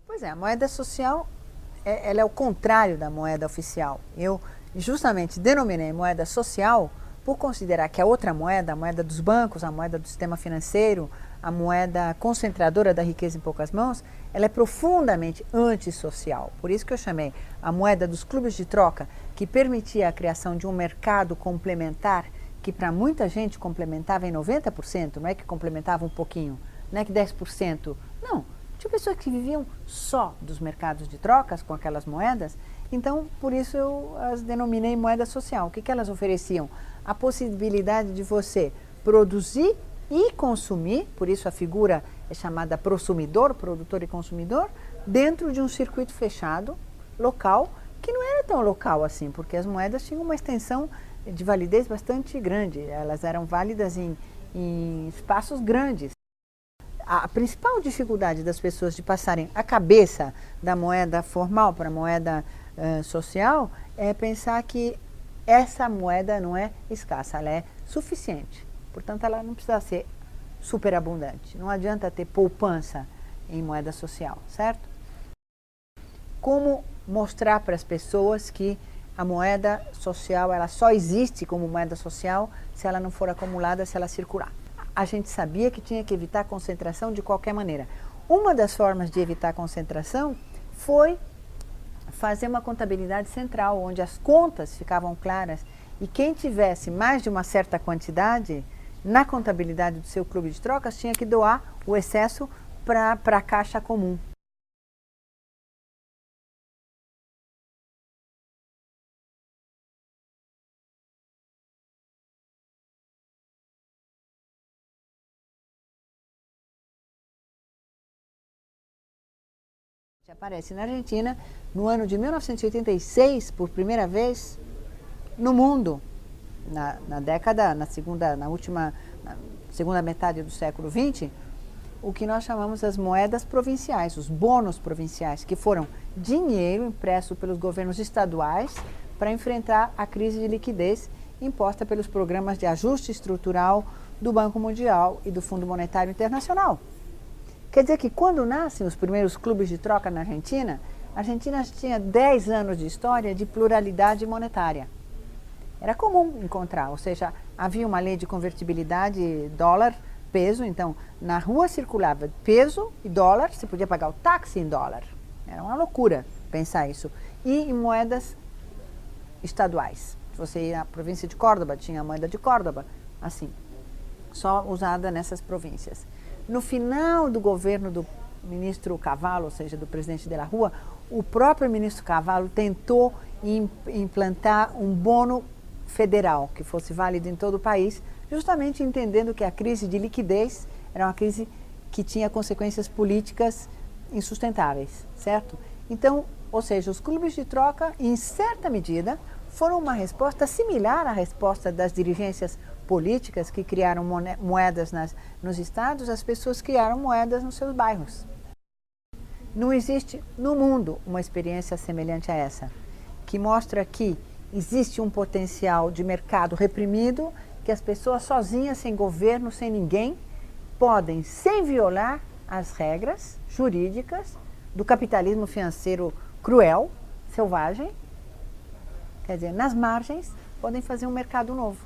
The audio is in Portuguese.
Pois é, a moeda social ela é o contrário da moeda oficial. Eu justamente denominei moeda social por considerar que a outra moeda, a moeda dos bancos, a moeda do sistema financeiro, a moeda concentradora da riqueza em poucas mãos, ela é profundamente antissocial. Por isso que eu chamei a moeda dos clubes de troca, que permitia a criação de um mercado complementar, que para muita gente complementava em 90%, não é que complementava um pouquinho, não é que 10%, não. Tinha pessoas que viviam só dos mercados de trocas com aquelas moedas, então por isso eu as denominei moeda social. O que elas ofereciam? A possibilidade de você produzir e consumir, por isso a figura é chamada prosumidor, produtor e consumidor, dentro de um circuito fechado, local, que não era tão local assim, porque as moedas tinham uma extensão de validez bastante grande, elas eram válidas em espaços grandes. A principal dificuldade das pessoas de passarem a cabeça da moeda formal para a moeda social é pensar que essa moeda não é escassa, ela é suficiente. Portanto, ela não precisa ser superabundante. Não adianta ter poupança em moeda social, certo? Como mostrar para as pessoas que a moeda social ela só existe como moeda social se ela não for acumulada, se ela circular. A gente sabia que tinha que evitar a concentração de qualquer maneira. Uma das formas de evitar a concentração foi fazer uma contabilidade central, onde as contas ficavam claras e quem tivesse mais de uma certa quantidade na contabilidade do seu clube de trocas tinha que doar o excesso para a caixa comum. Aparece na Argentina no ano de 1986, por primeira vez no mundo, na segunda metade do século XX, o que nós chamamos as moedas provinciais, os bônus provinciais, que foram dinheiro impresso pelos governos estaduais para enfrentar a crise de liquidez imposta pelos programas de ajuste estrutural do Banco Mundial e do Fundo Monetário Internacional. Quer dizer que quando nascem os primeiros clubes de troca na Argentina, a Argentina tinha 10 anos de história de pluralidade monetária. Era comum encontrar, ou seja, havia uma lei de convertibilidade dólar-peso, então na rua circulava peso e dólar, você podia pagar o táxi em dólar. Era uma loucura pensar isso. E em moedas estaduais. Se você ia à província de Córdoba, tinha a moeda de Córdoba, assim, só usada nessas províncias. No final do governo do ministro Cavallo, ou seja, do presidente de la Rúa, o próprio ministro Cavallo tentou implantar um bono federal que fosse válido em todo o país, justamente entendendo que a crise de liquidez era uma crise que tinha consequências políticas insustentáveis, certo? Então, ou seja, os clubes de troca, em certa medida, foram uma resposta similar à resposta das dirigências políticas que criaram moedas nos estados, as pessoas criaram moedas nos seus bairros. Não existe no mundo uma experiência semelhante a essa, que mostra que existe um potencial de mercado reprimido, que as pessoas sozinhas, sem governo, sem ninguém, podem, sem violar as regras jurídicas do capitalismo financeiro cruel, selvagem, quer dizer, nas margens, podem fazer um mercado novo.